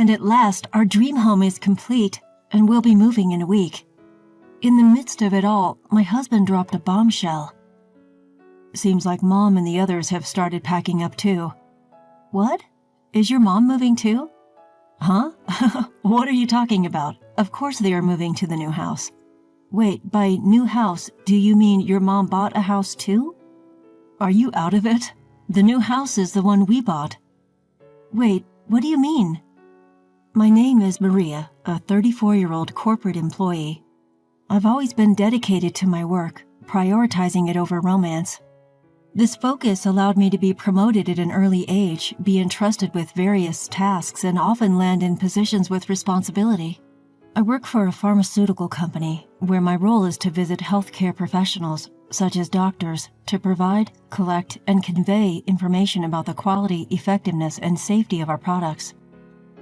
and at last our dream home is complete, and we'll be moving in a week. In the midst of it all, my husband dropped a bombshell. Seems like Mom and the others have started packing up too. What? Is your mom moving too? Huh? What are you talking about? Of course they are moving to the new house. Wait, by new house, do you mean your mom bought a house too? Are you out of it? The new house is the one we bought. Wait, what do you mean? My name is Maria, a 34-year-old corporate employee. I've always been dedicated to my work, prioritizing it over romance. This focus allowed me to be promoted at an early age, be entrusted with various tasks, and often land in positions with responsibility. I work for a pharmaceutical company, where my role is to visit healthcare professionals, such as doctors, to provide, collect, and convey information about the quality, effectiveness, and safety of our products.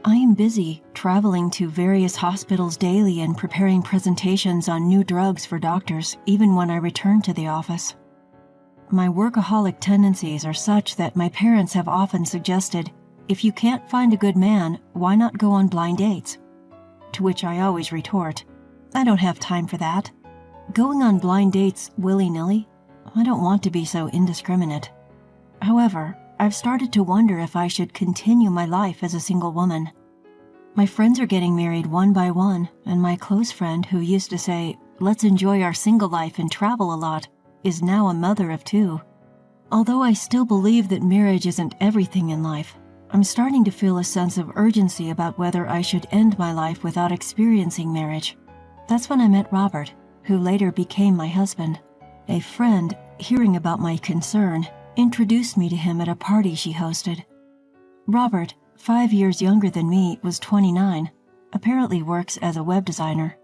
I am busy traveling to various hospitals daily and preparing presentations on new drugs for doctors, even when I return to the office. My workaholic tendencies are such that my parents have often suggested, if you can't find a good man, why not go on blind dates? To which I always retort, I don't have time for that. Going on blind dates willy-nilly? I don't want to be so indiscriminate. However, I've started to wonder if I should continue my life as a single woman. My friends are getting married one by one, and my close friend who used to say, let's enjoy our single life and travel a lot, is now a mother of 2. Although I still believe that marriage isn't everything in life, I'm starting to feel a sense of urgency about whether I should end my life without experiencing marriage. That's when I met Robert, who later became my husband. A friend, hearing about my concern, introduced me to him at a party she hosted. Robert, 5 years younger than me, was 29, apparently works as a web designer.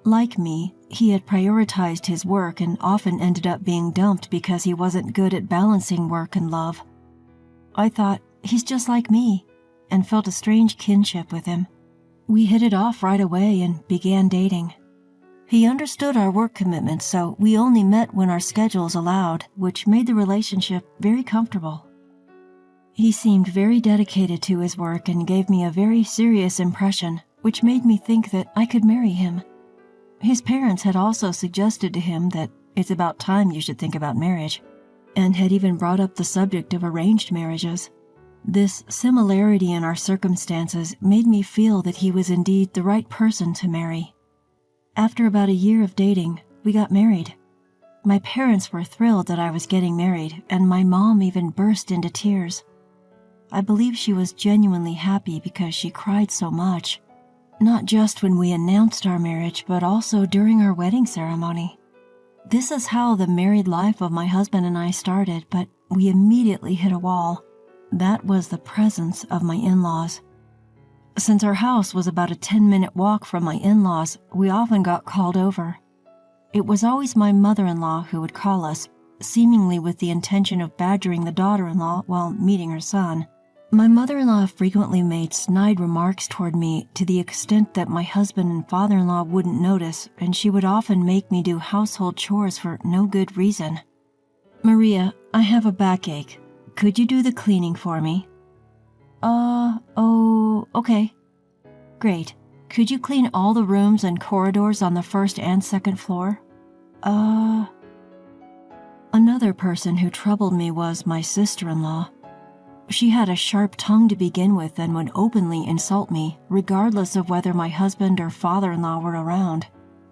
Like me, he had prioritized his work and often ended up being dumped because he wasn't good at balancing work and love. I thought, he's just like me, and felt a strange kinship with him. We hit it off right away and began dating. He understood our work commitments, so we only met when our schedules allowed, which made the relationship very comfortable. He seemed very dedicated to his work and gave me a very serious impression, which made me think that I could marry him. His parents had also suggested to him that it's about time you should think about marriage, and had even brought up the subject of arranged marriages. This similarity in our circumstances made me feel that he was indeed the right person to marry. After about a year of dating, we got married. My parents were thrilled that I was getting married, and my mom even burst into tears. I believe she was genuinely happy because she cried so much, not just when we announced our marriage, but also during our wedding ceremony. This is how the married life of my husband and I started, but we immediately hit a wall. That was the presence of my in-laws. Since our house was about a 10-minute walk from my in-laws, we often got called over. It was always my mother-in-law who would call us, seemingly with the intention of badgering the daughter-in-law while meeting her son. My mother-in-law frequently made snide remarks toward me to the extent that my husband and father-in-law wouldn't notice, and she would often make me do household chores for no good reason. Maria, I have a backache. Could you do the cleaning for me? Okay. Great. Could you clean all the rooms and corridors on the first and second floor? Another person who troubled me was my sister-in-law. She had a sharp tongue to begin with and would openly insult me, regardless of whether my husband or father-in-law were around.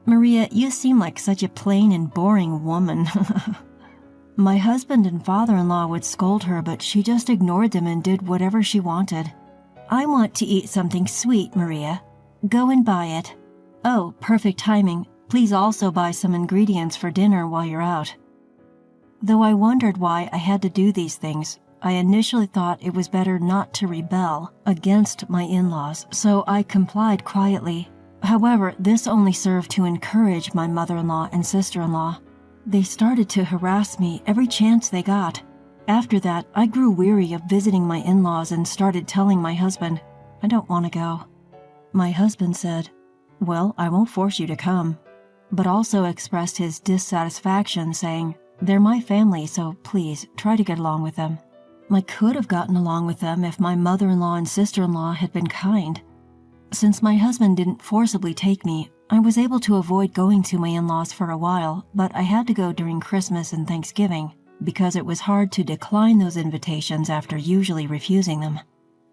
Maria, you seem like such a plain and boring woman. My husband and father-in-law would scold her, but she just ignored them and did whatever she wanted. I want to eat something sweet, Maria. Go and buy it. Oh, perfect timing. Please also buy some ingredients for dinner while you're out. Though I wondered why I had to do these things, I initially thought it was better not to rebel against my in-laws, so I complied quietly. However, this only served to encourage my mother-in-law and sister-in-law. They started to harass me every chance they got. After that, I grew weary of visiting my in-laws and started telling my husband, I don't want to go. My husband said, well, I won't force you to come, but also expressed his dissatisfaction, saying, they're my family, so please try to get along with them. I could have gotten along with them if my mother-in-law and sister-in-law had been kind. Since my husband didn't forcibly take me, I was able to avoid going to my in-laws for a while, but I had to go during Christmas and Thanksgiving because it was hard to decline those invitations after usually refusing them.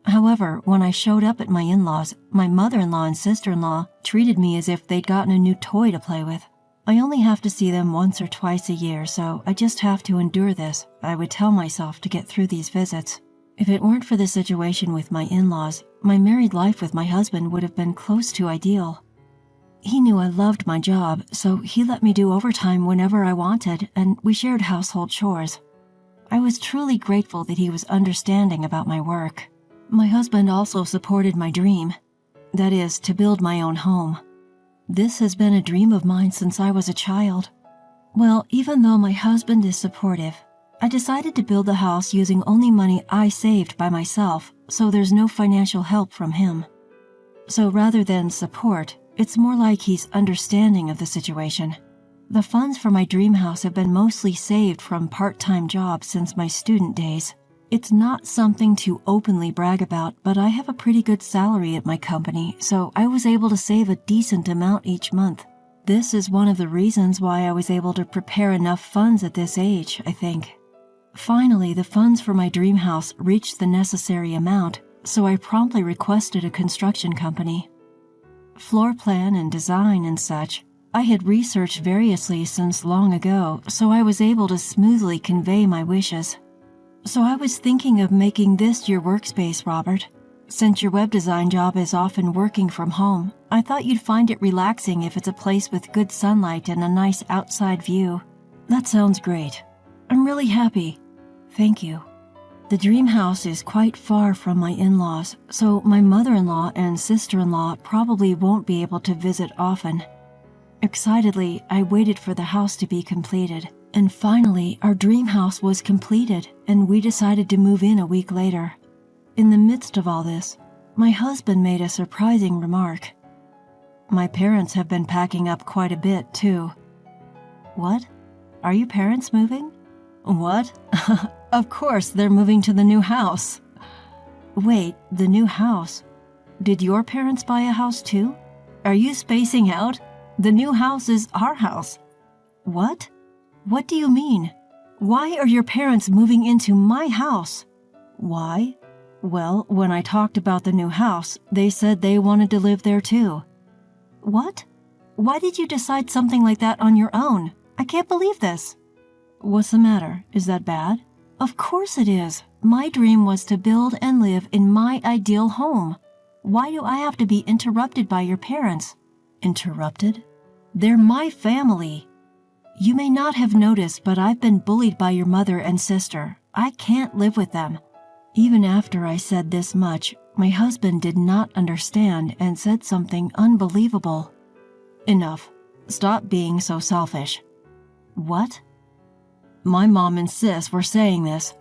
However, when I showed up at my in-laws, my mother-in-law and sister-in-law treated me as if they'd gotten a new toy to play with. I only have to see them once or twice a year, so I just have to endure this, I would tell myself, to get through these visits. If it weren't for the situation with my in-laws, my married life with my husband would have been close to ideal. He knew I loved my job, so he let me do overtime whenever I wanted, and we shared household chores. I was truly grateful that he was understanding about my work. My husband also supported my dream, that is, to build my own home. This has been a dream of mine since I was a child. Well, even though my husband is supportive, I decided to build the house using only money I saved by myself, so there's no financial help from him. So rather than support, it's more like he's understanding of the situation. The funds for my dream house have been mostly saved from part-time jobs since my student days. It's not something to openly brag about, but I have a pretty good salary at my company, so I was able to save a decent amount each month. This is one of the reasons why I was able to prepare enough funds at this age, I think. Finally, the funds for my dream house reached the necessary amount, so I promptly requested a construction company. Floor plan and design and such, I had researched variously since long ago, so I was able to smoothly convey my wishes. So I was thinking of making this your workspace, Robert. Since your web design job is often working from home, I thought you'd find it relaxing if it's a place with good sunlight and a nice outside view. That sounds great. I'm really happy. Thank you. The dream house is quite far from my in-laws, so my mother-in-law and sister-in-law probably won't be able to visit often. Excitedly, I waited for the house to be completed. And finally, our dream house was completed, and we decided to move in a week later. In the midst of all this, my husband made a surprising remark. My parents have been packing up quite a bit, too. What? Are your parents moving? What? Of course, they're moving to the new house. Wait, the new house? Did your parents buy a house, too? Are you spacing out? The new house is our house. What? What do you mean? Why are your parents moving into my house? Why? Well, when I talked about the new house, they said they wanted to live there too. What? Why did you decide something like that on your own? I can't believe this. What's the matter? Is that bad? Of course it is. My dream was to build and live in my ideal home. Why do I have to be interrupted by your parents? Interrupted? They're my family. You may not have noticed, but I've been bullied by your mother and sister. I can't live with them. Even after I said this much, my husband did not understand and said something unbelievable. Enough. Stop being so selfish. What? My mom and sis were saying this.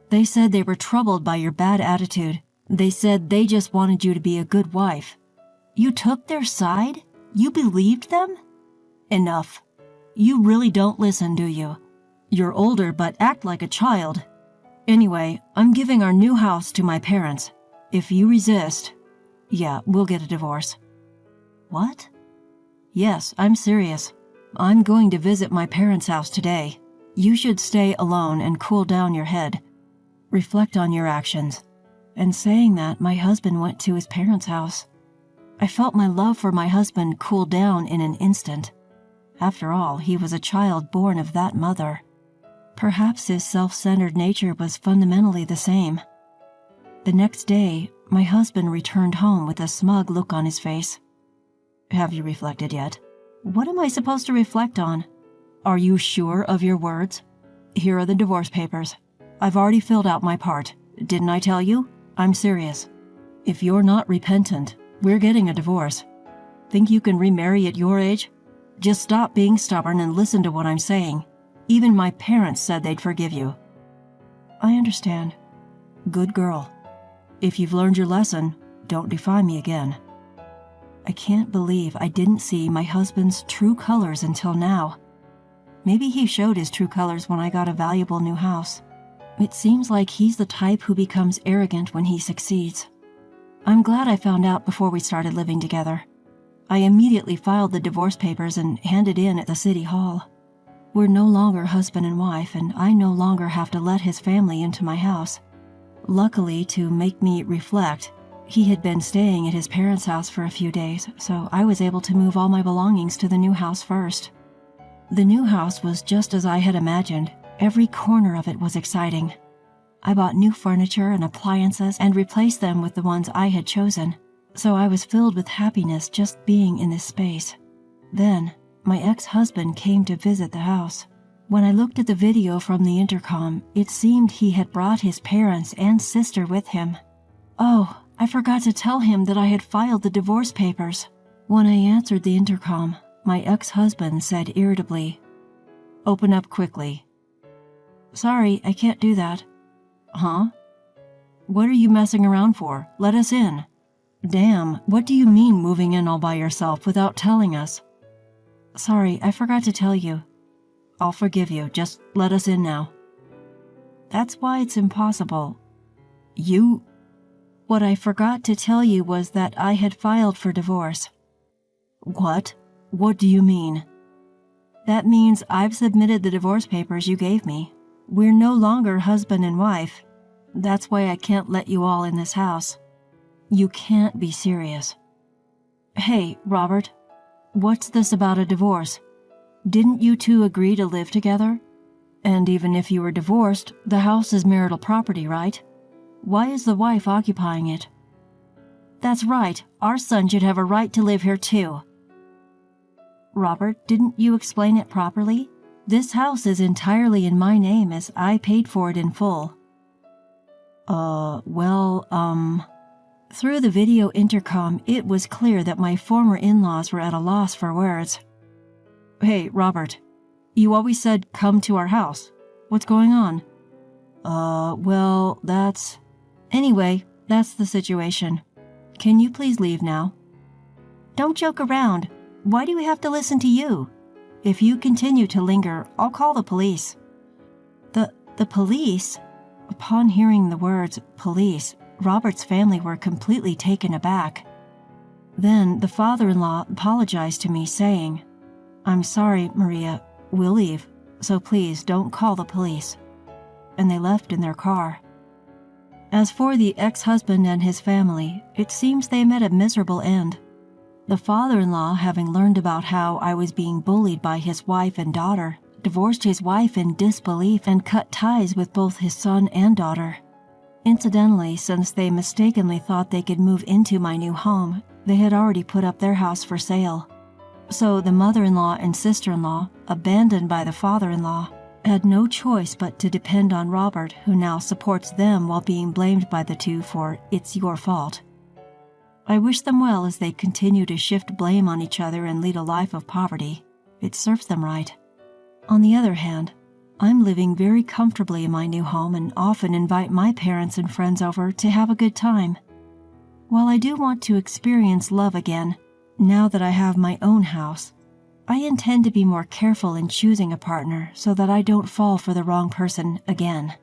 They said they were troubled by your bad attitude. They said they just wanted you to be a good wife. You took their side? You believed them? Enough. You really don't listen, do you? You're older but act like a child. Anyway, I'm giving our new house to my parents. If you resist, yeah, we'll get a divorce. What? Yes, I'm serious. I'm going to visit my parents' house today. You should stay alone and cool down your head. Reflect on your actions. And saying that, my husband went to his parents' house. I felt my love for my husband cool down in an instant. After all, he was a child born of that mother. Perhaps his self-centered nature was fundamentally the same. The next day, my husband returned home with a smug look on his face. Have you reflected yet? What am I supposed to reflect on? Are you sure of your words? Here are the divorce papers. I've already filled out my part. Didn't I tell you? I'm serious. If you're not repentant, we're getting a divorce. Think you can remarry at your age? Just stop being stubborn and listen to what I'm saying. Even my parents said they'd forgive you. I understand. Good girl. If you've learned your lesson, don't defy me again. I can't believe I didn't see my husband's true colors until now. Maybe he showed his true colors when I got a valuable new house. It seems like he's the type who becomes arrogant when he succeeds. I'm glad I found out before we started living together. I immediately filed the divorce papers and handed in at the city hall. We're no longer husband and wife, and I no longer have to let his family into my house. Luckily, to make me reflect, he had been staying at his parents' house for a few days, so I was able to move all my belongings to the new house first. The new house was just as I had imagined. Every corner of it was exciting. I bought new furniture and appliances and replaced them with the ones I had chosen, so I was filled with happiness just being in this space. Then, my ex-husband came to visit the house. When I looked at the video from the intercom, it seemed he had brought his parents and sister with him. Oh, I forgot to tell him that I had filed the divorce papers. When I answered the intercom, my ex-husband said irritably, "Open up quickly." "Sorry, I can't do that." "Huh? What are you messing around for? Let us in." "Damn, what do you mean moving in all by yourself without telling us?" "Sorry, I forgot to tell you." "I'll forgive you, just let us in now." "That's why it's impossible." "You—" "What I forgot to tell you was that I had filed for divorce." "What? What do you mean?" "That means I've submitted the divorce papers you gave me. We're no longer husband and wife. That's why I can't let you all in this house." "You can't be serious." "Hey, Robert, what's this about a divorce? Didn't you two agree to live together? And even if you were divorced, the house is marital property, right? Why is the wife occupying it?" "That's right. Our son should have a right to live here too." "Robert, didn't you explain it properly? This house is entirely in my name as I paid for it in full." Through the video intercom, it was clear that my former in-laws were at a loss for words. "Hey, Robert, you always said come to our house. What's going on?" Anyway, that's the situation. Can you please leave now?" "Don't joke around. Why do we have to listen to you? If you continue to linger, I'll call the police." The police?" Upon hearing the words, police, Robert's family were completely taken aback. Then the father-in-law apologized to me, saying, "I'm sorry, Maria, we'll leave, so please don't call the police." And they left in their car. As for the ex-husband and his family, it seems they met a miserable end. The father-in-law, having learned about how I was being bullied by his wife and daughter, divorced his wife in disbelief and cut ties with both his son and daughter. Incidentally, since they mistakenly thought they could move into my new home, they had already put up their house for sale. So the mother-in-law and sister-in-law, abandoned by the father-in-law, had no choice but to depend on Robert, who now supports them while being blamed by the two for "it's your fault." I wish them well as they continue to shift blame on each other and lead a life of poverty. It serves them right. On the other hand, I'm living very comfortably in my new home and often invite my parents and friends over to have a good time. While I do want to experience love again, now that I have my own house, I intend to be more careful in choosing a partner so that I don't fall for the wrong person again.